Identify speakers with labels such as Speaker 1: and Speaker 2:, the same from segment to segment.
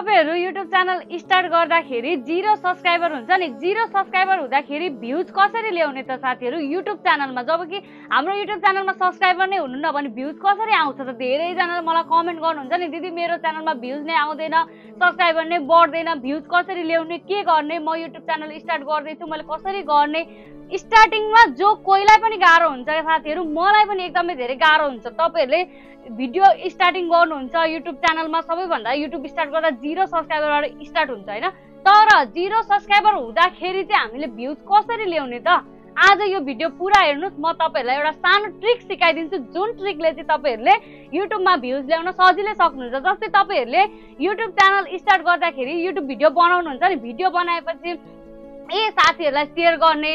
Speaker 1: तपाईहरु YouTube channel start गर्दाखेरि 0 subscriber हुन्छ नि 0 सब्स्क्राइबर हुँदाखेरि भ्यूज कसरी ल्याउने त साथीहरु YouTube च्यानलमा जबकि हाम्रो YouTube च्यानलमा सब्स्क्राइबर नै हुनुहुन्न भने भ्यूज कसरी आउँछ त धेरै जनाले मलाई कमेन्ट गर्नुहुन्छ नि दिदी मेरो च्यानलमा भ्यूज नै आउँदैन सब्स्क्राइबर नै बढ्दैन भ्यूज कसरी ल्याउने के गर्ने म YouTube च्यानल स्टार्ट गर्दै छु मैले कसरी गर्ने स्टार्टिङमा जो कोहीलाई पनि गाह्रो हुन्छ साथीहरु मलाई पनि एकदमै धेरै गाह्रो हुन्छ तपाईहरुले भिडियो स्टार्टिङ गर्नुहुन्छ YouTube च्यानलमा सबैभन्दा YouTube स्टार्ट गर्दा 0 सब्स्क्राइबरबाट स्टार्ट हुन्छ हैन तर 0 सब्स्क्राइबर हुँदाखेरि चाहिँ हामीले भ्यूज कसरी ल्याउने त आज यो भिडियो पुरा हेर्नुस् म तपाईहरुलाई एउटा सानो ट्रिक सिकाइदिन्छु जुन ट्रिकले चाहिँ तपाईहरुले YouTube मा भ्यूज ल्याउन सजिलै सक्नुहुन्छ जस्तै तपाईहरुले YouTube च्यानल स्टार्ट गर्दाखेरि YouTube भिडियो बनाउनुहुन्छ नि भिडियो बनाएपछि साथीहरुलाई शेयर गर्ने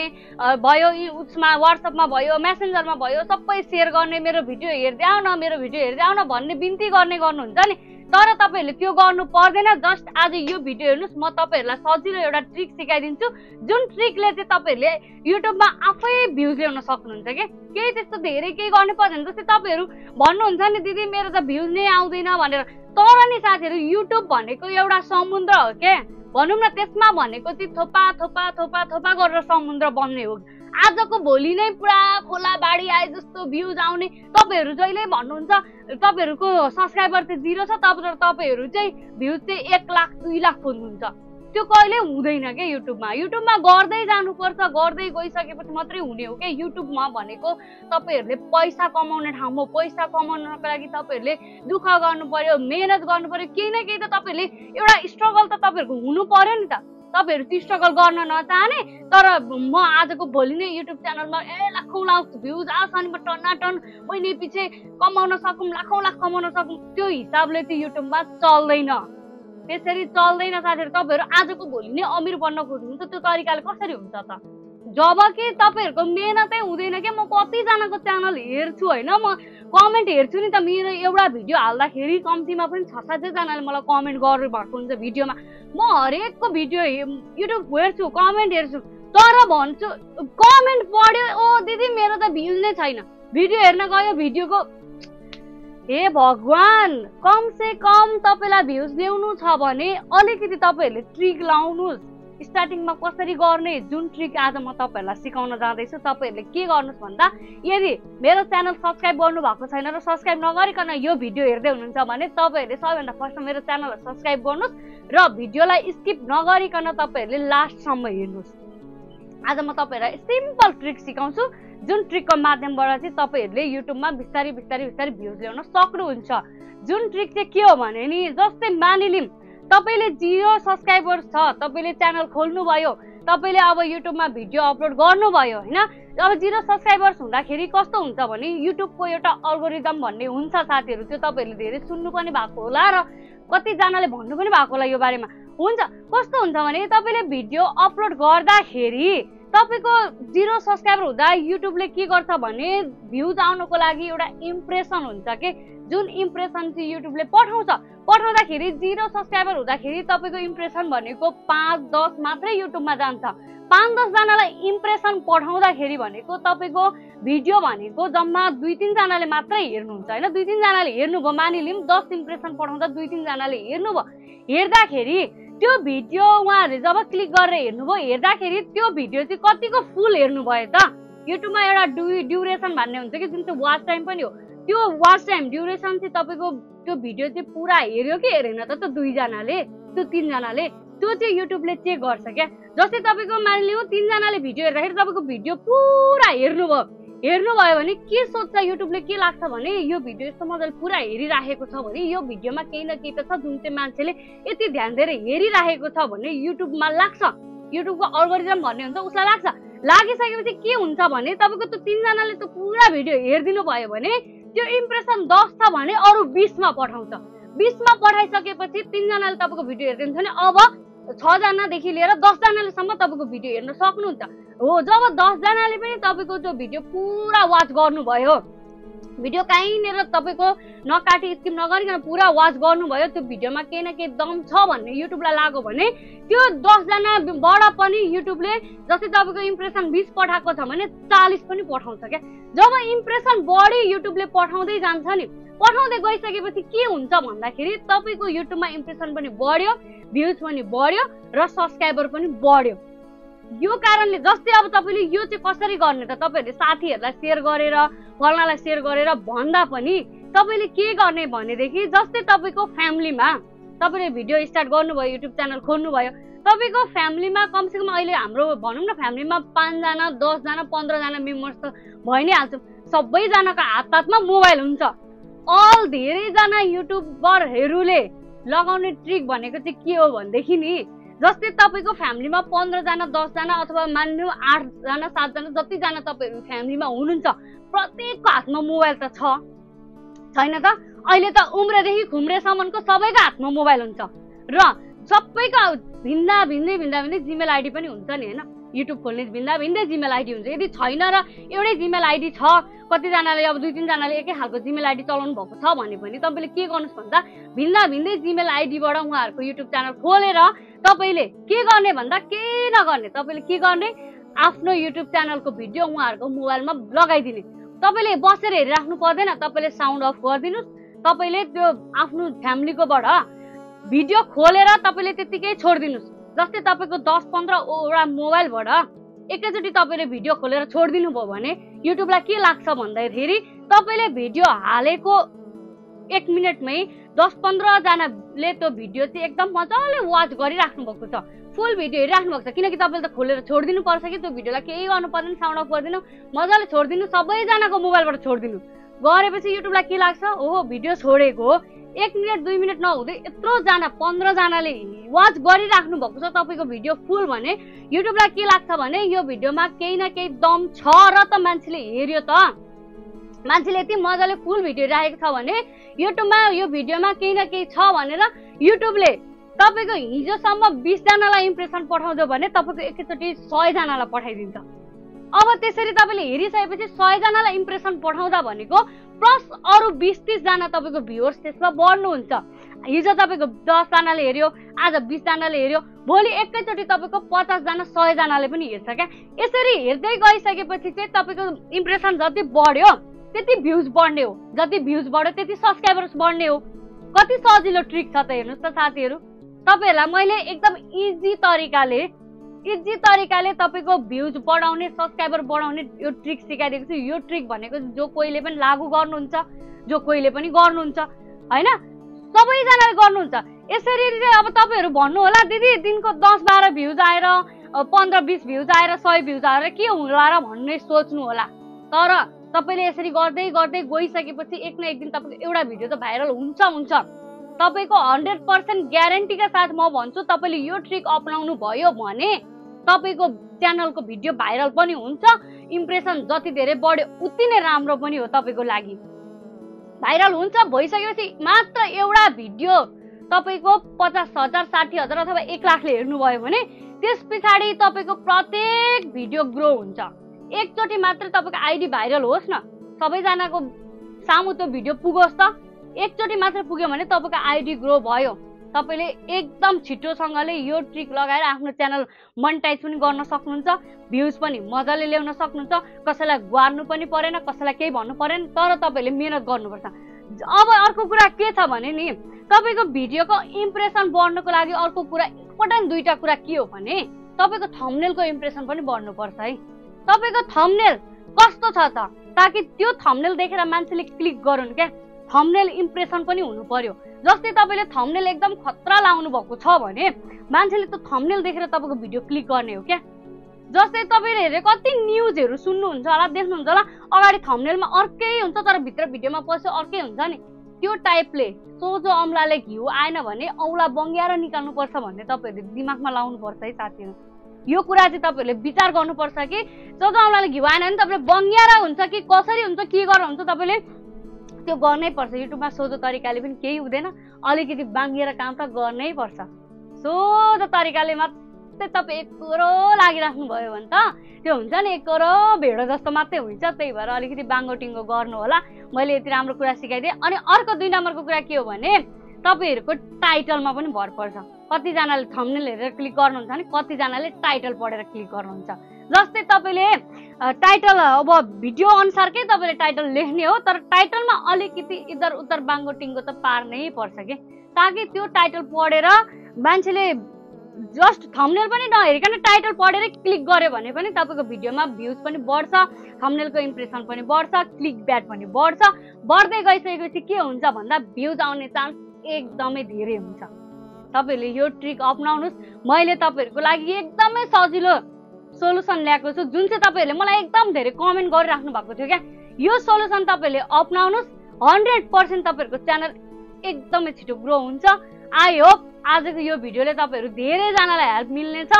Speaker 1: भयो उसमा WhatsApp मा भयो मेसेन्जरमा भयो सबै शेयर गर्ने मेरो भिडियो हेर्दै आउन भन्ने बिन्ती गर्ने गर्नुहुन्छ नि तर तपाईहरुले त्यो गर्नु पर्दैन जस्ट आज यो भिडियो हेर्नुस् म तपाईहरुलाई सजिलो एउटा ट्रिक सिकाइदिन्छु जुन ट्रिकले चाहिँ तपाईहरुले YouTube मा आफै भ्यूज ल्याउन सक्नुहुन्छ के केही त्यस्तो धेरै केही गर्नु पर्दैन जस्तै तपाईहरु भन्नुहुन्छ नि दिदी मेरो त भ्यूज नै आउँदैन भनेर तर नि साथीहरु YouTube भनेको एउटा समुद्र हो के भनौं न त्यसमा भनेको चाहिँ थोपा थोपा थोपा थोपा गरेर समुद्र बन्ने हो आजको भोलि नै पुरा खोला बाडी आए जस्तो भ्यूज आउने तपाईहरु जहिले भन्नुहुन्छ तपाईहरुको सब्स्क्राइबर चाहिँ 0 छ तपाईहरु चाहिँ भ्यूज चाहिँ 1 लाख 2 लाख पुग्नुहुन्छ त्यो कहिले हुँदैन के YouTube मा गर्दै जानुपर्छ गर्दै गइसकेपछि मात्रै हुने हो के YouTube मा भनेको तपाईहरुले पैसा कमाउने ठाउँ हो पैसा कमाउनको लागि तपाईहरुले दुःख गर्नु पर्यो मेहनत गर्नु पर्यो केही न केही त तपाईहरुले एउटा स्ट्रगल त तपाईहरुको हुनु पर्यो नि त तपाईहरु त्यो स्ट्रगल गर्न नचाहने तर म आजको भोलि नै YouTube च्यानलमा लाखौं लाख भ्यूज आउँछ अनि म टन्नाटन महिने पछि कमाउन सकौं लाखौं लाख कमाउन सकौं त्यो हिसाबले चाहिँ YouTube मा चल्दैन त्यसरी चल्दैन साथीहरु तपाईहरु आजको भोलि नै अमीर बन्न खोज्नुहुन्छ त्यो तरिकाले कसरी हुन्छ त जबकि तपाईहरुको मेहनतै हुँदैन के म कति जनाको च्यानल हेर्छु हैन म कमेन्ट हेर्छु नि त मेरो एउटा भिडियो हाल्दाखेरि कम्तीमा पनि 6-7 जनाले मलाई कमेन्ट गर्नु भएको हुन्छ भिडियोमा म हरेकको भिडियो YouTube हेर्छु कमेन्ट हेर्छु तर भन्छु कमेन्ट पढ्यो ओ दिदी मेरो त भ्यूज नै छैन भिडियो हेर्न गयो भिडियोको हे भगवान कम से कम तपाईलाई भ्यूज ल्याउनु छ भने अलिकति तपाईहरुले ट्रिक लाउनुस् स्टार्टिङमा कसरी गर्ने जुन ट्रिक आज म तपाईहरुलाई सिकाउन जाँदैछु तपाईहरुले के गर्नुस् भन्दा यदि मेरो च्यानल सब्स्क्राइब गर्नु भएको छैन र सब्स्क्राइब नगरिकन यो भिडियो हेर्दै हुनुहुन्छ भने तपाईहरुले सबैभन्दा फर्स्ट मेरो च्यानललाई सब्स्क्राइब गर्नुस् र भिडियोलाई स्किप नगरिकन तपाईहरुले लास्ट सम्म हेर्नुस् आज म तपाईहरुलाई सिम्पल ट्रिक सिकाउँछु जुन ट्रिकको माध्यमबाट चाहिँ तपाईहरुले YouTube मा बिस्तारै भ्यूज ल्याउन सक्नुहुन्छ जुन ट्रिक चाहिँ के हो भने नि जस्तै मानिलिम तपाईले 0 सब्स्क्राइबर छ तपाईले च्यानल खोल्नु भयो तपाईले अब YouTube मा भिडियो अपलोड गर्नु भयो हैन अब 0 सब्स्क्राइबर्स हुँदाखेरि कस्तो हुन्छ भने YouTube को एउटा अल्गोरिदम भन्ने हुन्छ साथीहरु त्यो तपाईहरुले धेरै सुन्नु पनि भएको होला र कति जनाले भन्नु पनि भएको होला यो बारेमा हुन्छ कस्तो हुन्छ भने तपाईले भिडियो अपलोड गर्दाखेरि तपाईको 0 सब्स्क्राइबर हुँदा YouTubeले के गर्छ भने भ्यूज आउनको लागि एउटा इम्प्रेसन हुन्छ के जुन इम्प्रेसन चाहिँ YouTubeले पठाउँदाखेरि 0 सब्स्क्राइबर हुँदाखेरि तपाईको इम्प्रेसन भनेको 5-10 मात्रै YouTube मा जान्छ 5-10 जनालाई इम्प्रेसन पठाउँदाखेरि भनेको तपाईको भिडियो भनेको जम्मा 2-3 जनाले मात्रै हेर्नुहुन्छ हैन 2-3 जनाले हेर्नुभयो मानिलिम 10 इम्प्रेसन पठाउँदा 2-3 जनाले हेर्नुभयो हेर्दाखेरि त्यो भिडियो उहाँहरुले जब क्लिक गरेर हेर्नुभयो हेर्दाखेरि त्यो भिडियो चाहिँ कतिको फुल हेर्नुभयो त YouTube मा एउटा ड्युरेसन भन्ने हुन्छ कि जुन चाहिँ वाच टाइम पनि हो त्यो वाच टाइम ड्युरेसन चाहिँ तपाईको त्यो भिडियो चाहिँ पुरा हेर्यो कि हेरेन त 2 जनाले त्यो 3 जनाले त्यो चाहिँ YouTubeले चेक गर्छ के जस्तै तपाईको मानिलियो 3 जनाले भिडियो हेर्दाखेरि तपाईको भिडियो पुरा हेर्नुभयो भने के सोच्छ YouTubeले के लाग्छ भने यो भिडियो यस्तो मजाले पुरा हेरिराखेको छ भने यो भिडियोमा केही न केही त छ जुन चाहिँ मान्छेले यति ध्यान दिएर हेरिराखेको छ भने YouTubeमा लाग्छ YouTubeको अल्गोरिदम भन्ने हुन्छ उसलाई लाग्छ लागिसकेपछि के हुन्छ भने तपाईको त्यो 3 जनाले त पुरा भिडियो हेर्दिनु भयो भने त्यो इम्प्रेसन 10 छ भने अरु 20 मा पठाउँछ 20 मा पठाइसकेपछि 3 जनाले तपाईको भिडियो हेर्दिन्छ भने अब 6 जना देखि लिएर 10 जनाले सम्म तपाईको भिडियो हेर्न सक्नुहुन्छ हो जब 10 जनाले पनि तपाईको त्यो भिडियो पुरा वाच गर्नुभयो भिडियो कहीँनेर तपाईको नकाटी स्किप नगरिकन पुरा वाच गर्नुभयो त्यो भिडियोमा केही न केही दम छ भन्ने YouTubeलाई लाग्यो भने त्यो 10 जना बड पनि YouTubeले जस्तै तपाईको इम्प्रेसन 20 पठाएको छ भने 40 पनि पठाउँछ के जब इम्प्रेसन बढी YouTubeले पठाउँदै जान्छ नि पठाउँदै गइसकेपछि के हुन्छ भन्दाखेरि तपाईको युट्युबमा इम्प्रेसन पनि बढ्यो, भ्युज पनि बढ्यो र सब्स्क्राइबर पनि बढ्यो। यो कारणले जस्तै अब तपाईले यो चाहिँ कसरी गर्ने त तपाईहरुले साथीहरुलाई शेयर गरेर फल्नालाई शेयर गरेर भन्दा पनि तपाईले के गर्ने भनेदेखि जस्तै तपाईको फ्यामिलीमा तपाईले भिडियो स्टार्ट गर्नुभयो, युट्युब च्यानल खोल्नुभयो, तपाईको फ्यामिलीमा कमसेकम अहिले हाम्रो भनौं न फ्यामिलीमा 5 जना 10 जना 15 जना मेम्बर्स त भइ नै हाल्छ। सबैजनाको हातमा मोबाइल हुन्छ। अल धेरै जना युट्युबरहरुले लगाउने ट्रिक भनेको चाहिँ के हो भन्देखि नि जस्तै तपाईको फ्यामिलीमा 15 जना 10 जना अथवा मान्नु 8 जना 7 जना जति जना तपाईहरु फ्यामिलीमा हुनुहुन्छ प्रत्येकको हातमा मोबाइल त छैन त? अहिले त उम्रेदेखि खुम्रेसम्मको सबैको हातमा मोबाइल हुन्छ र सबैको भिन्दा भिन्दै जिमेल आइडी पनि हुन्छ नि हैन? युट्युब खोल्ने भिन्दै जिमेल आइडी हुन्छ। यदि छैन र एउटै जिमेल आइडी छ, कति जनाले अब 2-3 जनाले एकै खालको जिमेल आइडी चलाउनु भएको छ भने पनि तपाईले के गर्नुस् भन्दा भिन्दै जिमेल आइडीबाट उहाँहरुको युट्युब च्यानल खोलेर तपाईले के गर्ने भन्दा के नगर्ने, तपाईले के गर्ने आफ्नो युट्युब च्यानलको भिडियो उहाँहरुको मोबाइलमा लगाइदिने। तपाईले बसेर हेरिराख्नु पर्दैन, तपाईले साउन्ड अफ गर्दिनुस्, तपाईले त्यो आफ्नो फ्यामिलीकोबाट भिडियो खोलेर तपाईले त्यतिकै छोड्दिनुस्। जस्तै तपाईको 10-15 वटा मोबाइलबाट एकैचोटी तपाईले भिडियो खोलेर छोड्दिनु भयो भने युट्युबलाई के लाग्छ भन्दाखेरि तपाईले भिडियो हालेको 1 मिनेटमै 10-15 जनाले त्यो भिडियो चाहिँ एकदम मजाले वाच गरिराख्नु भएको छ, फुल भिडियो हेरिराख्नु भएको छ। किनकि तपाईले त खोलेर छोड्दिनु पर्छ कि त्यो भिडियोलाई केही गर्नु पर्दैन, साउन्ड अफ गरिदिनु, मजाले छोड्दिनु, सबैजनाको मोबाइलबाट छोड्दिनु। गरेपछि युट्युबलाई के लाग्छ, ओहो भिडियो छोडेको 1 मिनेट 2 मिनेट नहुँदै यत्रो जना 15 जनाले वाच गरिराख्नु भएको छ तपाईको भिडियो फुल भने युट्युबलाई के लाग्छ भने यो भिडियोमा केही न केही दम छ र त मान्छेले हेर्यो त। मान्छेले यति मजाले फुल भिडियो राखेको छ भने युट्युबमा यो भिडियोमा केही न केही छ भनेर युट्युबले तपाईको हिजोसम्म 20 जनालाई इम्प्रेसन पठाउँदै भने तपाईको एकैचोटी 100 जनालाई पठाइदिन्छ। अब त्यसरी तपाईले हेरिसकेपछि 100 जनालाई इम्प्रेसन पठाउँदा भनेको प्लस अरु 20-30 जना तपाईको भ्युअर्स त्यसमा बढ्नुहुन्छ। हिजो तपाईको 10 जनाले हेर्यो, आज 20 जनाले हेर्यो, भोलि एकैचोटी तपाईको 50 जना 100 जनाले पनि हेर्छ क्या। यसरी हेर्दै गइसकेपछि चाहिँ तपाईको इम्प्रेसन जति बढ्यो त्यति भ्युज बढ्ने हो, जति भ्युज बढ्यो त्यति सब्स्क्राइबर्स बढ्ने हो। कति सजिलो ट्रिक छ त हेर्नुस् त साथीहरु। तपाईहरुलाई मैले एकदम इजी तरिकाले तपाईको भ्युज बढाउने, सब्स्क्राइबर बढाउने यो ट्रिक सिकाइदिएको छु। यो ट्रिक भनेको जो कोहीले पनि लागू गर्नुहुन्छ, जो कोहीले पनि गर्नुहुन्छ हैन, सबैजनाले गर्नुहुन्छ। यसरी अब तपाईहरु भन्नु होला दिदी दिनको 10-12 भ्युज आएर 15-20 भ्युज आएर 100 भ्युज आएर के होला र भन्ने सोच्नु होला। तर तपाईले यसरी गर्दै गइसकेपछि एक न एक दिन तपाईको एउटा भिडियो त भाइरल हुन्छ। तपाईको 100% ग्यारेन्टीका साथ म भन्छु तपाईले यो ट्रिक अपनाउनु भयो भने तपाईको च्यानलको भिडियो भाइरल पनि हुन्छ, इम्प्रेसन जति धेरै बढ्यो उति नै राम्रो पनि हो तपाईको लागि। भाइरल हुन्छ भइसकेपछि मात्र एउटा भिडियो तपाईको 50,000 60,000 अथवा 1 लाखले हेर्नु भयो भने त्यसपछि तपाईको प्रत्येक भिडियो ग्रो हुन्छ। एकचोटी मात्र तपाईको आइडी भाइरल होस् न, सबैजनाको सामु त्यो भिडियो पुगोस् त, एकचोटी मात्र पुग्यो भने तपाईको आइडी ग्रो भयो। तपाईले एकदम छिटोसँगले यो ट्रिक लगाएर आफ्नो च्यानल मोनेटाइज पनि गर्न सक्नुहुन्छ, भ्युज पनि मजाले ल्याउन सक्नुहुन्छ। कसैलाई ग्वार्नु पनि परेन, कसैलाई केही भन्नु परेन, तर तपाईले मेहनत गर्नुपर्छ। अब अर्को कुरा के छ भने नि तपाईको भिडियोको इम्प्रेसन बढ्नको लागि अर्को कुरा इम्पोर्टेन्ट दुईटा कुरा के हो भने तपाईको थम्बनेलको इम्प्रेसन पनि बढ्नुपर्छ है। तपाईको थम्बनेल कस्तो छ त ताकि त्यो थम्बनेल देखेर मान्छेले क्लिक गरून् क्या। थम्बनेल इम्प्रेसन पनि हुनु पर्यो। जस्तै तपाईले थम्बनेल एकदम खतरा लाउनु भएको छ भने मान्छेले त्यो थम्बनेल देखेर तपाईको भिडियो क्लिक गर्ने हो क्या। जस्तै तपाईले हेरे कति न्यूजहरु सुन्नुहुन्छ होला, देख्नुहुन्छ होला, अगाडि थम्बनेलमा अर्कै हुन्छ तर भित्र भिडियोमा पछि अर्कै हुन्छ नि। त्यो टाइपले सोझो अम्लाले घिउ आएन भने औला बङ्ग्याएर निकाल्नु पर्छ भन्ने तपाईहरुले दिमागमा लाउनु पर्छ है साथीहरु। यो कुरा चाहिँ तपाईहरुले विचार गर्नुपर्छ कि सोझो अम्लाले घिउ आएन भने तपाईले बङ्ग्याएर हुन्छ कि कसरी हुन्छ के गरेर हुन्छ तपाईले त्यो गर्नै पर्छ। युट्युबमा सोझो तरिकाले पनि केही हुँदैन, अलिकति बाङ्गिएर काम त गर्नै पर्छ। सोझो तरिकाले मात्रै तपाई एकरो लागिराख्नु भयो भने त त्यो हुन्छ नि एकरो भेडो जस्तो मात्रै हुन्छ। त्यही भएर अलिकति बाङ्गो टिङ्गो गर्नु होला। मैले यति राम्रो कुरा सिकाइदिए। अनि अर्को 2 नम्बरको कुरा के हो भने तपाईहरुको टाइटलमा पनि भर पर्छ। कति जनाले थम्बनेल हेरेर क्लिक गर्नुहुन्छ भने कति जनाले टाइटल पढेर क्लिक गर्नुहुन्छ। जस्तै तपाईँले टाइटल अब भिडियो अनुसारकै तपाईँले टाइटल लेख्ने हो, तर टाइटलमा अलिकति इधर उधर बाङ्गो टिङ्गो त पार्नै पर्छ कि, ताकि त्यो टाइटल पढेर मान्छेले जस्ट थम्बनेल पनि नहेरिकन टाइटल पढेर क्लिक गर्यो भने पनि तपाईँको भिडियोमा भ्युज पनि बढ्छ, थम्बनेलको इम्प्रेसन पनि बढ्छ, क्लिक ब्याट पनि बढ्छ। बढ्दै गइसकेपछि के हुन्छ भन्दा भ्युज आउने चान्स एकदमै धेरै हुन्छ। तपाईँहरूले यो ट्रिक अपनाउनुहोस्। मैले तपाईँहरूको लागि एकदमै सजिलो सोलुसन ल्याएको छु, जुन चाहिँ तपाईँहरूले मलाई एकदम धेरै कमेन्ट गरिराख्नु भएको थियो क्या। यो सोलुसन तपाईँहरूले अपनाउनुहोस्, 100% तपाईँहरूको च्यानल एकदमै छिटो ग्रो हुन्छ। आई होप आजको यो भिडियोले तपाईँहरू धेरैजनालाई हेल्प मिल्नेछ।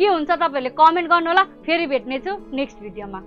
Speaker 1: के हुन्छ तपाईँहरूले कमेन्ट गर्नुहोला। फेरि भेट्नेछु नेक्स्ट भिडियोमा।